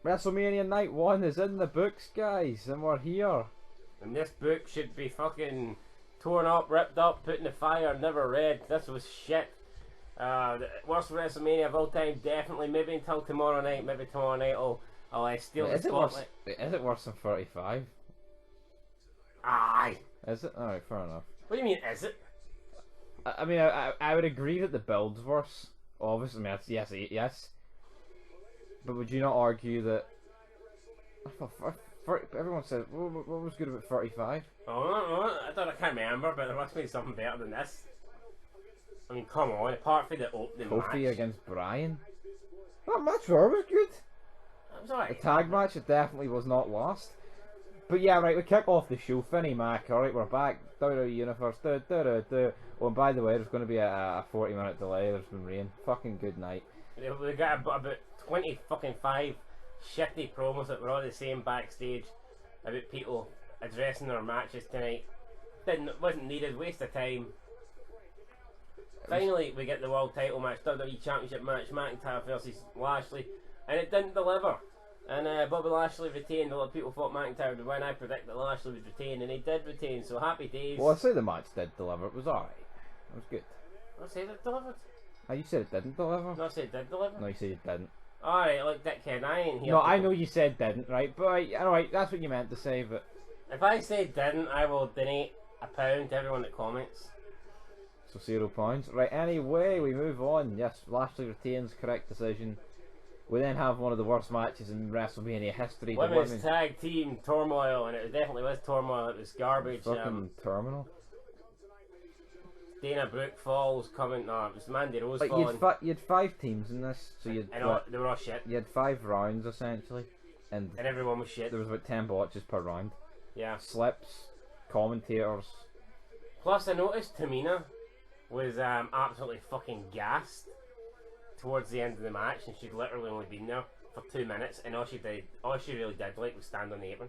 WrestleMania Night 1 is in the books, guys, and we're here. And this book should be fucking torn up, ripped up, put in the fire, never read. This was shit. The worst WrestleMania of all time, definitely. Maybe until tomorrow night. Maybe tomorrow night I'll steal the spotlight. Is it worse than 35? Aye. Is it? Alright, fair enough. What do you mean, is it? I mean, I would agree that the build's worse. Obviously, I mean, yes. But would you not argue that... Everyone said, what was good about 35? Oh, I can't remember, but there must be something better than this. I mean, come on, apart from the opening Kofi match. against Bryan. That match was good. That was alright. The tag match, it definitely was not lost. But yeah, right, we kick off the show. Finny Mac, alright, we're back. WWE Universe. Oh, and by the way, there's going to be a 40-minute delay. There's been rain. Fucking good night. We got about 20 fucking 5 shitty promos that were all the same backstage about people addressing their matches tonight. Wasn't needed, waste of time. Finally, we get the world title match, WWE Championship match, McIntyre versus Lashley, and it didn't deliver. And Bobby Lashley retained. A lot of people thought McIntyre would win. I predict that Lashley would retain, and he did retain, so happy days. Well, I say the match did deliver. It was alright. It was good. I said it delivered. Oh, you said it didn't deliver? No, I said it did deliver. No, you said it didn't. Alright, look, dickhead, I ain't here. No, I know you said didn't, right? But alright, that's what you meant to say, but... If I say didn't, I will donate £1 to everyone that comments. So 0 points. Right, anyway, we move on. Yes, Lashley retains, correct decision. We then have one of the worst matches in WrestleMania history. Women's tag team turmoil, and it definitely was turmoil. It was garbage. Fucking terminal. Dana Brooke falls coming. No, it was Mandy Rose Like falling. you had 5 teams in this, so you had they were all shit. You had 5 rounds essentially, and everyone was shit. There was about 10 botches per round. Yeah. Slips, commentators. Plus, I noticed Tamina was absolutely fucking gassed towards the end of the match, and she'd literally only been there for 2 minutes, and all she really did was stand on the apron.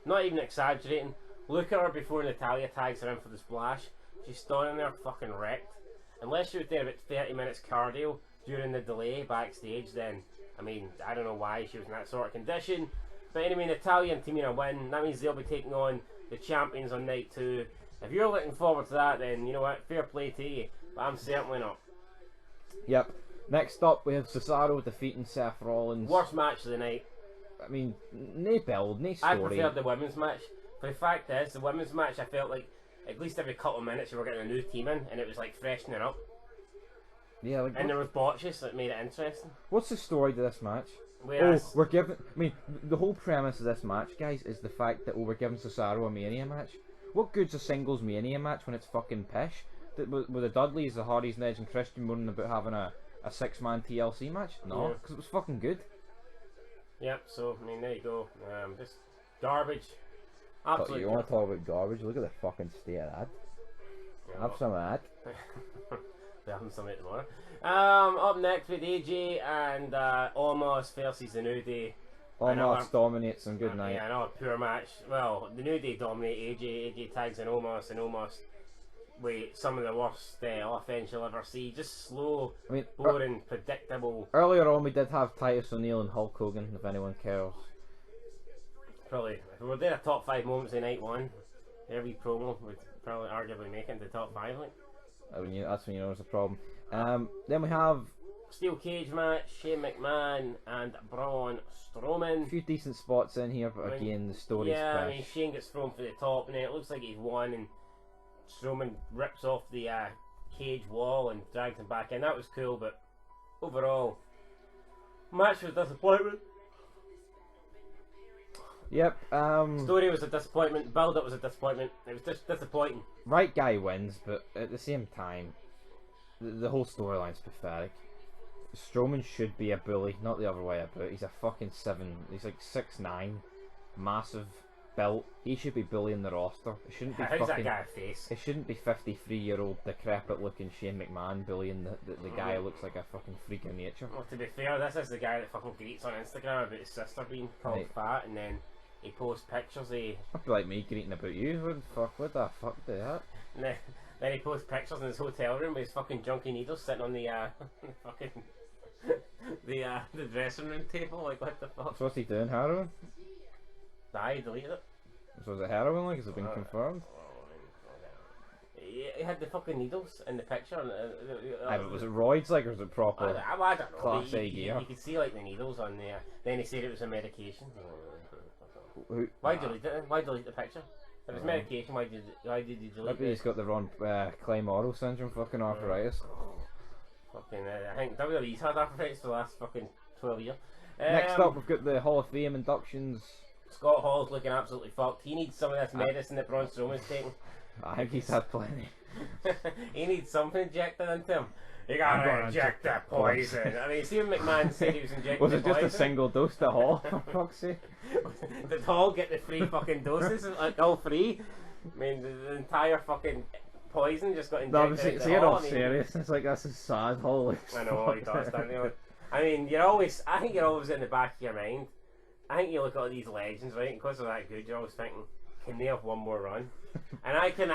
Not even exaggerating. Look at her before Natalya tags her in for the splash. She's standing there fucking wrecked. Unless she was doing about 30 minutes cardio during the delay backstage, then I mean, I don't know why she was in that sort of condition. But anyway, Natalya and Tamina win. That means they'll be taking on the champions on night 2. If you're looking forward to that, then you know what, fair play to you. But I'm certainly not. Yep. Next up, we have Cesaro defeating Seth Rollins. Worst match of the night. I mean, no build, no story. I preferred the women's match. But the fact is, the women's match, I felt like at least every couple of minutes you were getting a new team in, and it was like freshening up. Yeah, like. And there was botches that made it interesting. What's the story to this match? Whereas, we're giving. I mean, the whole premise of this match, guys, is the fact that we're giving Cesaro a Mania match. What good's a singles Mania match when it's fucking pish? With the Dudleys, the Hardys, Edge, and Christian moaning about having a 6-man TLC match? No, because it was fucking good. Yep. So I mean, there you go. Just garbage. Absolutely. But you want to talk about garbage? Look at the fucking state of that. Yeah, have some of that. We're having some of it tomorrow. Up next with AJ and Omos versus the New Day. Omos dominates and good night. Yeah, another poor match. Well, the New Day dominate AJ. AJ tags in Omos, and Omos with some of the worst offense you'll ever see. Just slow, I mean, boring, predictable. Earlier on, we did have Titus O'Neil and Hulk Hogan, if anyone cares. Probably, if we were doing a top 5 moments in night 1, every promo would probably arguably make it into the top 5. Like. That's when you know there's a problem. Then we have Steel cage match, Shane McMahon and Braun Strowman. a few decent spots in here, but again the story's I mean, Shane gets thrown for the top, and then it looks like he's won, and Strowman rips off the cage wall and drags him back in. That was cool, but overall, match was disappointment. Yep. Story was a disappointment. Build up was a disappointment. It was just disappointing. Right guy wins, but at the same time, the whole storyline's pathetic. Strowman should be a bully, not the other way about. He's a fucking 7. He's like 6'9", massive built. He should be bullying the roster. It shouldn't be How's that guy a face? It shouldn't be 53-year-old decrepit looking Shane McMahon bullying the guy who looks like a fucking freak of nature. Well, to be fair, this is the guy that fucking greets on Instagram about his sister being called fat, and then he posts pictures of. That'd be like me greeting about you. What the fuck do that? And then he posts pictures in his hotel room with his fucking junky needles sitting on the fucking the dressing room table. Like, what the fuck? So what's he doing? Heroin? Nah, he deleted it. So is it heroin? Like, has it been confirmed? He had the fucking needles in the picture. And, But was it roids, like, or was it proper? I don't know. Class A gear. You could see like the needles on there. Then he said it was a medication. Why delete it? Why delete the picture? If it's medication, why did you delete it? Maybe he's got the wrong Klein-Morrow syndrome, fucking arthritis. Fucking, I think WWE's had arthritis for the last fucking 12 years. Next up, we've got the Hall of Fame inductions. Scott Hall's looking absolutely fucked. He needs some of this medicine that Braun Strowman's taking. I think he's had plenty. He needs something injected into him. You gotta inject that poison. I mean, see when McMahon said he was injecting Was it just poison? a single dose to Hall, for fuck's sake? Did Hall get the free fucking doses? Like, all free? I mean, the entire fucking poison just got injected No, into see, you're Hall. all serious. It's like, that's a sad Hall. I know, he does, don't you? I mean, I think you're always in the back of your mind. I think you look at all these legends, right? And because they're that good, you're always thinking, can they have one more run? And I can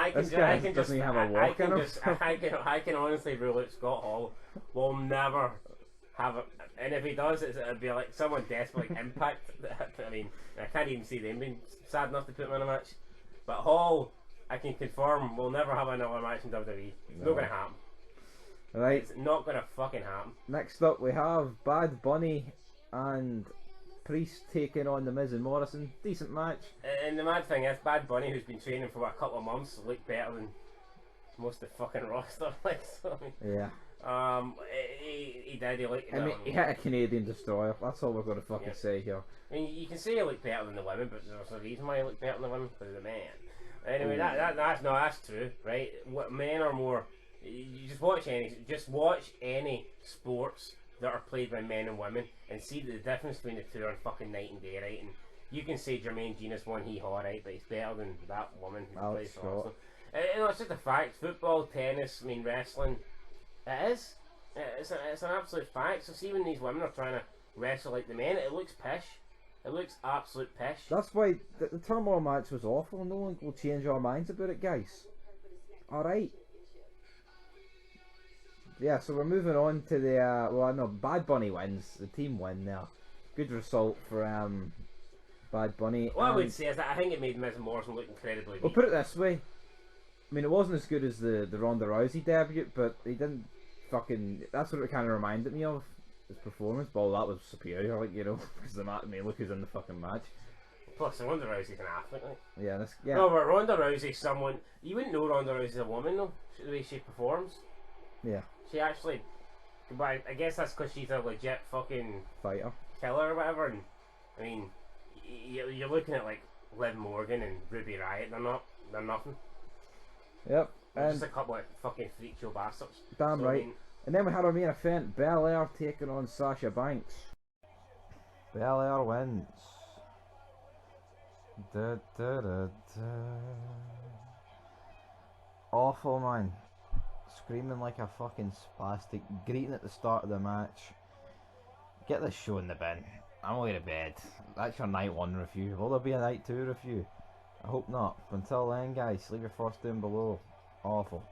honestly rule out Scott Hall will never have it. And if he does, it'll be like someone desperate, like Impact. I mean, I can't even see them being sad enough to put him in a match. But Hall, I can confirm, will never have another match in WWE. It's not gonna happen. Right. It's not gonna fucking happen. Next up, we have Bad Bunny and Priest taking on The Miz and Morrison. Decent match. And the mad thing is, Bad Bunny, who's been training for a couple of months, looked better than most of the fucking roster. Like, so, Yeah. He did. He looked. I mean, he hit a Canadian destroyer. That's all we're going to fucking say here. I mean, you can say he looked better than the women, but there's a reason why he looked better than the women, because the man. Anyway, that's true, right? What men are more. You just watch any sports that are played by men and women and see the difference between the two are fucking night and day, right? And you can say Jermaine Genius won hee-haw, right? But he's better than that woman who plays for Arsenal. You know, it's just a fact. Football, tennis, I mean, wrestling, it is. It's an absolute fact. So see when these women are trying to wrestle like the men, it looks pish. It looks absolute pish. That's why the turmoil match was awful. No one will change our minds about it, guys. Alright. Yeah, so we're moving on to the Bad Bunny wins. The team win there. Good result for Bad Bunny. What I would say is that I think it made Miz and Morrison look incredibly weak. Well, put it this way. I mean, it wasn't as good as the Ronda Rousey debut, but he didn't fucking. That's what it kind of reminded me of. His performance, but that was superior, like, you know, because the match. I mean, look who's in the fucking match. Plus, Ronda Rousey's an athlete, like. Yeah. No, but Ronda Rousey's someone. You wouldn't know Ronda Rousey's a woman, though, the way she performs. Yeah. She actually. But I guess that's because she's a legit fucking fighter, killer or whatever. And I mean, you're looking at like Liv Morgan and Ruby Riott. They're nothing. Yep. They're just a couple of fucking freak show bastards. Damn so, right. I mean, and then we had our main event, Belair taking on Sasha Banks. Belair wins. Awful, man. Screaming like a fucking spastic, greeting at the start of the match. Get this show in the bin. I'm going to bed. That's your night 1 review. Will there be a night 2 review? I hope not. Until then, guys, leave your thoughts down below. Awful.